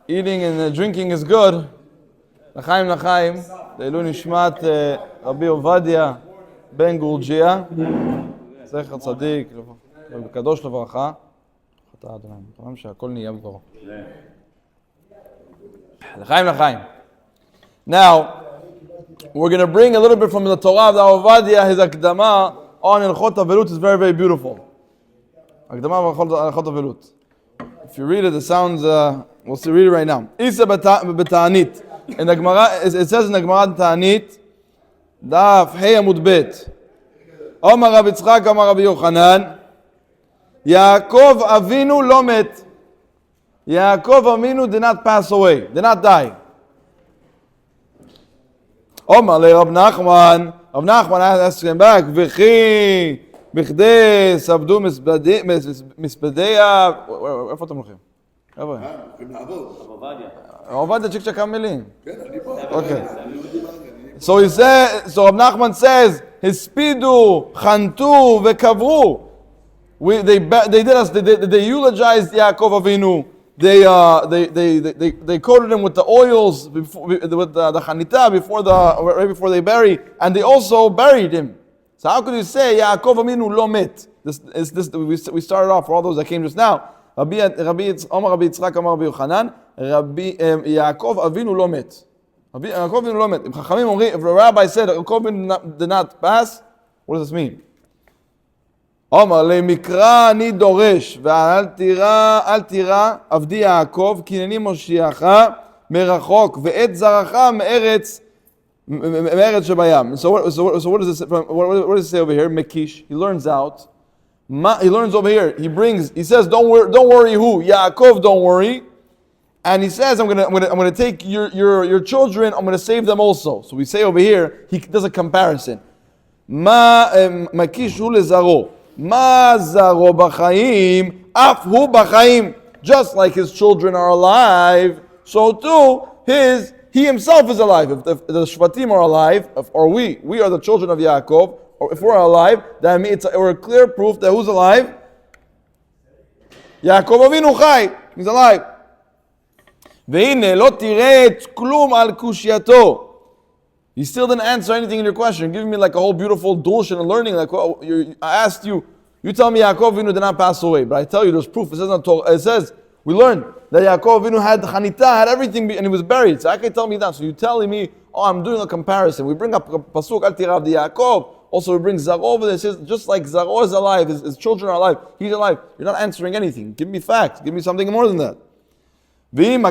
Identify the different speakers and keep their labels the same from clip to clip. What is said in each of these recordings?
Speaker 1: eating and drinking is good. L'chaim, l'chaim. Leilu nishmat Rabbi Ovadia ben Gurgia. זכר צדיק, וקדוש לברכה. חטא אדוני, אומרים שהכל נהיה בדברו. לחיים, לחיים. Now, we're going to bring a little bit from the Torah of the Ovadia. His הקדמה on Hilchot Avelut is very, very beautiful. הקדמה on Hilchot Avelut. If you read it, it sounds, we'll see, read it right now. Isa b'ta'anit. In the Gemara, it says in the Gemara Ta'anit, Daf Hey Amud Bet. Omar Rav Yitzchak, Omar Rabbi Yochanan, Yaakov Avinu lo met. Yaakov Avinu did not pass away, did not die. Omar le Rav Nachman, Rav Nachman asked him back, V'chi, B'chdei, Sabdu Mispedeya, איפה אתם הולכים? איפה? Ovadia צ'יק צ'ק המילים. Okay. So he says, so Rav Nachman says, Hispidu, Chantu, Vekavru. They eulogized Yaakov Avinu. They coated him with the oils before, with the Chanita right before they bury, and they also buried him. So how could you say Yaakov Avinu lo met? We started off for all those that came just now. Omar Rabbi Yitzchak, Omar Rabbi Yochanan, Yaakov Avinu lo met. Yaakov Avinu lo met. If the rabbi said Yaakov Avinu did not pass, what does this mean? Omar le mikra ani doresh ve'al tira avdi Yaakov kineni moshiacha merachok ve'et zaracha me'eretz shebayam. So what does it say over here? Mekish. He learns out. He learns over here. He says, don't worry who? Yaakov, don't worry. And he says, I'm gonna take your children, I'm gonna save them also. So we say over here, he does a comparison. Makish hu lezaro. Ma zaro b'chaim, af hu b'chaim. Just like his children are alive, so too he himself is alive. If the Shvatim are alive, or we are the children of Yaakov, or if we're alive, that means we're a clear proof that who's alive? Yaakov Avinu chai. He's alive. Ve'ine lo tiret klum al kushyato. You still didn't answer anything in your question. Give me like a whole beautiful dulshan and learning. Like I asked you, you tell me Yaakov Avinu did not pass away, but I tell you there's proof. It says we learned that Yaakov Avinu had Chanita, had everything, and he was buried. So I can tell me that. So you're telling me, I'm doing a comparison. We bring up pasuk al tirav the Yaakov. Also, we bring Zaro over there. It says just like Zaro is alive, his children are alive. He's alive. You're not answering anything. Give me facts. Give me something more than that. If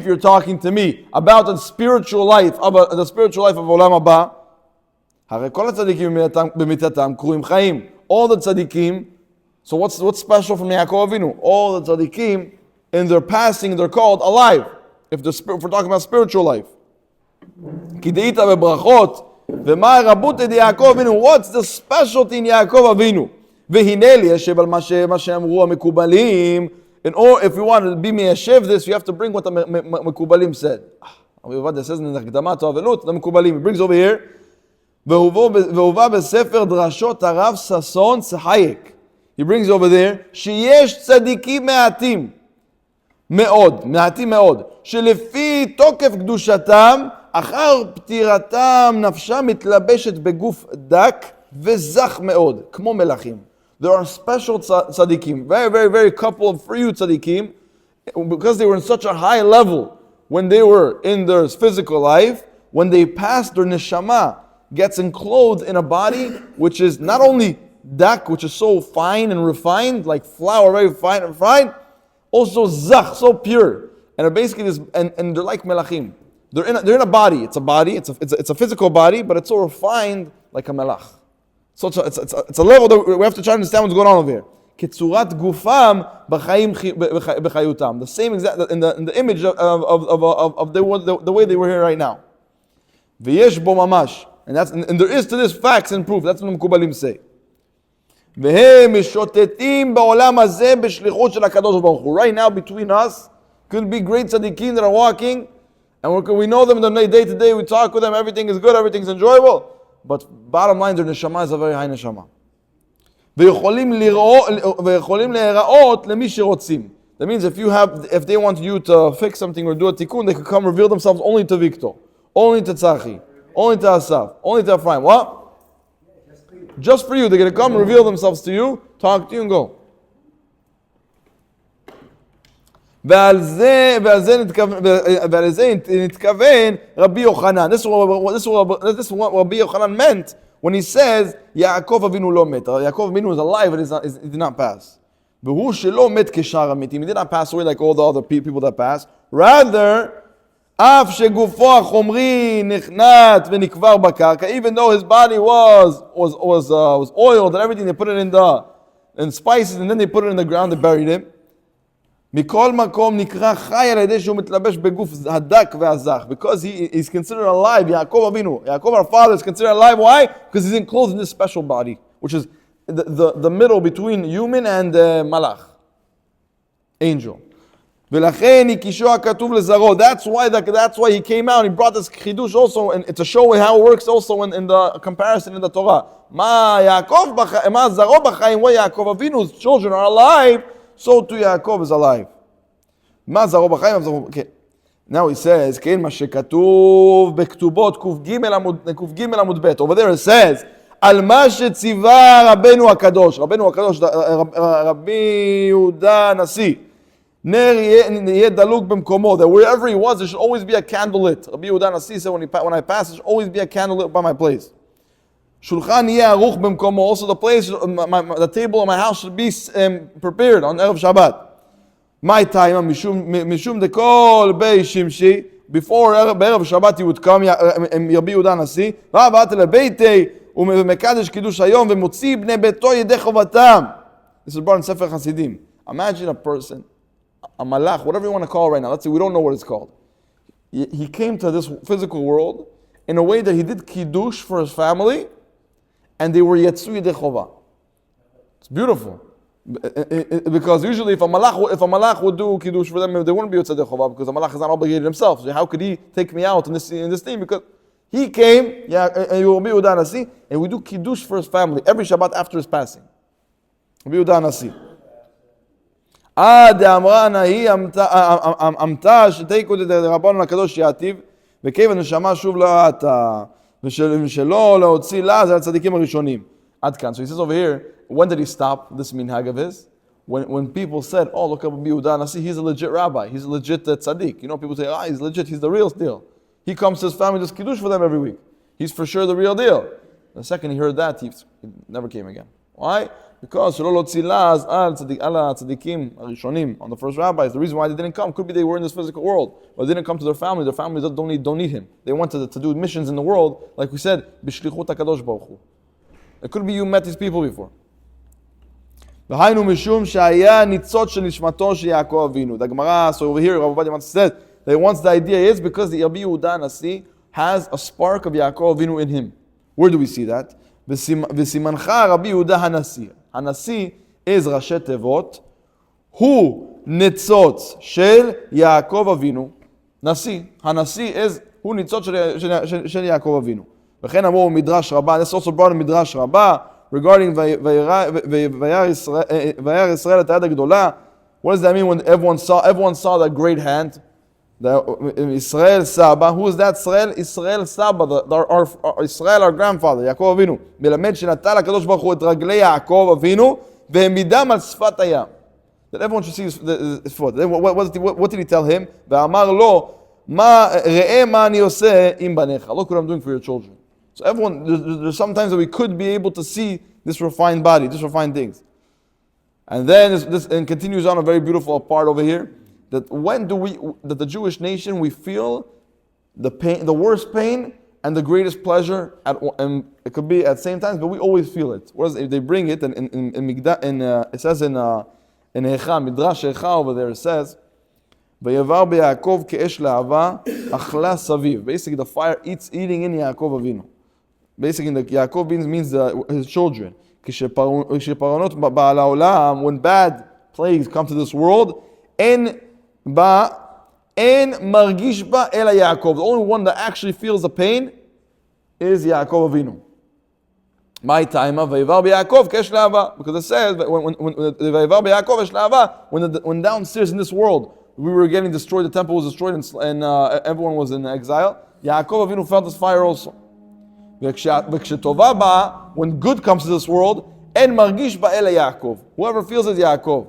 Speaker 1: you're talking to me about the spiritual life of Olam Haba, all the tzaddikim. So what's special from Yaakov Avinu? All the tzaddikim in their passing, they're called alive. If we're talking about spiritual life. What's the specialty in Yaakov Avinu? And or if we want to be meyashev this, you have to bring what the Mekubalim said. It says in the Akdama to Avelut, the Mekubalim. He brings over here, he brings over there, שיש צדיקים מעטים מאוד, מעטים מאוד, שלפי תוקף קדושתם, אחר פטירתם נפשם מתלבשת בגוף דק וזך מאוד, כמו מלאכים. There are special tzaddikim, very, very, very couple of few tzaddikim, because they were in such a high level when they were in their physical life, when they passed, their neshama gets enclosed in a body which is not only dak, which is so fine and refined, like flour, very fine and refined, also zach, so pure, and basically this, and they're like melachim. They're in a body. It's a body. It's a physical body, but it's so refined like a melach. So it's a level that we have to try to understand what's going on over here. Ketzurat gufam b'chayutam. The same exact in the image of the way they were here right now. V'yesh bo mamash, and there is to this facts and proof. That's what the Mekubalim say. Right now between us could be great tzaddikim that are walking, and we know them in the day to day. We talk with them. Everything is good. Everything's enjoyable. But bottom line, their neshama is a very high neshama. That means if they want you to fix something or do a tikkun, they could come reveal themselves only to Victor, only to Tzachi, only to Asaf, only to Ephraim. What? Just for you. They're going to come reveal themselves to you, talk to you, and go. ועל זה נתכוון רבי יוחנן. This is what Rabbi Yochanan meant when he says, Yaakov Avinu lo met. Yaakov Avinu is alive and he did not pass. והוא שלא מת כשאר המתים. He did not pass away like all the other people that passed. Rather, אף שגופו החומרי נחנט ונקבר בקרקע, even though his body was oiled and everything, they put it in spices and then they put it in the ground, they buried him. מכל מקום נקרא חי על ידי שהוא מתלבש בגוף הדק והזך. Because he is considered alive, Yaakov Avinu. Yaakov our father is considered alive. Why? Because he's enclosed in this special body, which is the middle between human and malach, angel. ולכן הקישו הכתוב לזרעו. That's why he came out and he brought this חידוש also, and to show how it works also in the comparison in the Torah. מה זרעו בחיים, what Yaakov Avinu's children are alive, so too Yaakov is alive. מה זרעו בחיים? Okay. Now he says, כן, מה שכתוב בכתובות ק"ג עמוד ב'. Over there it says, על מה שציווה רבנו הקדוש, רבי יהודה הנשיא, נר יהיה דלוק במקומו, that wherever he was, there should always be a candle lit. Rabbi Yehuda Nasi said, when I pass, there should always be a candle lit by my place. שולחן יהיה ערוך במקומו, also the place, the table of my house should be prepared on Erev Shabbat. My time, משום דכל בי שמשי, before בערב Shabbat he would come, רבי יהודה הנשיא, ועברת לביתי, ומקדש קידוש היום, ומוציא בני ביתו ידי חובתם. This is brought in Sefer Hasidim. Imagine a person, a malach, whatever you want to call it right now. Let's say we don't know what it's called. He came to this physical world in a way that he did kiddush for his family, and they were yetzu yedei chova. It's beautiful, because usually if a malach would do kiddush for them, they wouldn't be yetzu yedei chova because a malach is not obligated himself. So how could he take me out in this thing? Because he came, and we do kiddush for his family every Shabbat after his passing. Rabbi Yehuda Hanasi. עד האמרה היא אמתה שתיקו לרבנו הקדוש יעתיב וכיוון נשמה שוב להעתה ושלא להוציא לה זה הצדיקים הראשונים. עד כאן. So he says over here, when did he stop this minhag of his? When people said, oh look at Rabbi Yehuda Hanasi, he's a legit rabbi, he's a legit tzaddik. You know, people say, he's legit, he's the real deal. He comes to his family, does kiddush for them every week. He's for sure the real deal. The second he heard that, he never came again. Why? Because שלא להוציא לעז על הצדיקים הראשונים, on the first rabbis. The reason why they didn't come could be they were in this physical world, but they didn't come to their family. Their families don't need him. They wanted to do missions in the world, like we said, בשליחות הקדוש ברוך הוא. It could be you met these people before. והיינו משום שהיה ניצוץ של נשמתו של יעקב אבינו. The Gemara, so over here, Rabbi Ovadia says that once the idea is because the Rabbi Yehuda Hanasi has a spark of Yaakov Avinu in him. Where do we see that? וסימנך רבי יהודה הנשיא. הנשיא is ראשי תיבות, הוא ניצוץ של יעקב אבינו. נשיא, הנשיא הוא ניצוץ של יעקב אבינו. וכן אמרו מדרש רבה, this also brought in מדרש רבה, regarding וירא ישראל את היד הגדולה. What does that mean when everyone saw that great hand? Israel Saba, who is that Israel? Israel Saba, our Israel, our grandfather, Yaakov Avinu. מלמד שנטל הקדוש ברוך הוא את רגלי יעקב אבינו והעמידם על שפת הים. That everyone should see his foot. What did he tell him? ואמר לו, ראה מה אני עושה עם בניך. Look what I'm doing for your children. So everyone, there's sometimes that we could be able to see this refined body, this refined things. And then this continues on a very beautiful part over here. That when that the Jewish nation, we feel the pain, the worst pain and the greatest pleasure and it could be at the same time, but we always feel it. Whereas if they bring it, and it says in Echa, Midrash Echa over there, it says, "Vayavar beYaakov ke'esh la'ava achla saviv." Basically, the fire eating in Yaakov Avinu. Basically, the Yaakov means his children. Kisheparonot ba'al ha'olam, when bad plagues come to this world, אין מרגיש בה אלא יעקב. The only one that actually feels the pain is Yaakov Avinu. My time of Vayivar b'Yaakov kesh la'ava, because it says that when Vayivar b'Yaakov kesh la'ava, when downstairs in this world we were getting destroyed, the temple was destroyed, and everyone was in exile. Yaakov Avinu felt this fire also. וכשטובה באה, when good comes to this world, אין מרגיש בה אלא Yaakov. Whoever feels it, Yaakov,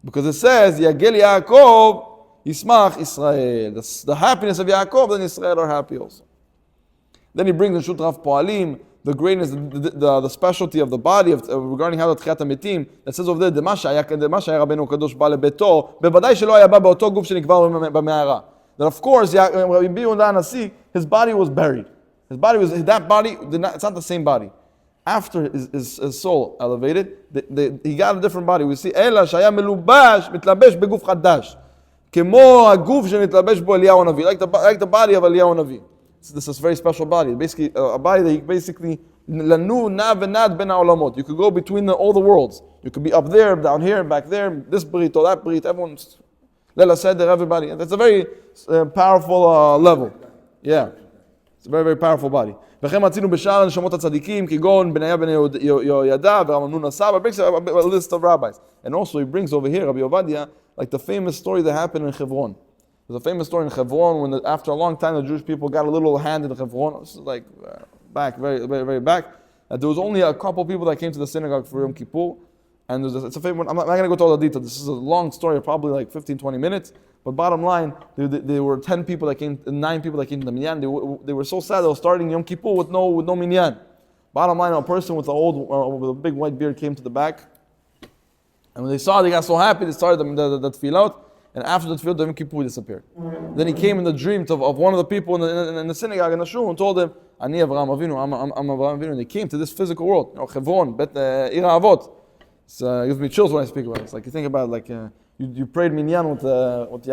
Speaker 1: because it says יגל Yaakov ישמח Israel. The happiness of Yaakov, then Israel are happy also. Then he brings in Shut Rav Poalim, the greatness, the specialty of the body regarding how the Tchiat HaMetim, that says over there, דמה שהיה רבנו הקדוש בא לביתו, בוודאי שלא היה בא באותו גוף שנקבר במערה. That of course, Rabbi Yehuda Hanasi, his body was buried. That body, it's not the same body. After his soul elevated, he got a different body. We see, אלא שהיה מלובש, מתלבש בגוף חדש. כמו הגוף שנתלבש בו אליהו הנביא. Like the body of Eliyahu הנביא. This is a very special body. Basically, a body that you basically, lanu na v'nad ben ha'olamot. You could go between all the worlds. You could be up there, down here, back there, this brit or that brit. Everyone's, Lela said there, everybody. That's a very powerful level. Yeah. It's a very, very powerful body. וכן מצינו בשאר הנשמות הצדיקים, כגון בניה בן יהוידע ורמנון הסבא, brings a list of rabbis. And also he brings over here, Rabbi Ovadia, like the famous story that happened in Hebron. There's a famous story in Hebron when after a long time the Jewish people got a little hand in Hebron. This is like back, very, very, very back. There was only a couple people that came to the synagogue for Yom Kippur. And it's a famous one. I'm not going to go to all the details. This is a long story, probably like 15, 20 minutes. But bottom line, there were 10 people that came, 9 people that came to the minyan. They were so sad they were starting Yom Kippur with no minyan. Bottom line, a person with with a big white beard came to the back. And when they saw it, they got so happy, they started the tefillot. And after the tefillot, the Yom Kippur disappeared. Then he came in the dream of one of the people in the synagogue, in the shul, and told him, Ani Avraham Avinu, I'm Avraham Avinu. And they came to this physical world, Hebron, Ir HaAvot. It gives me chills when I speak about it. It's like you think about it, like you prayed minyan with Yaakov.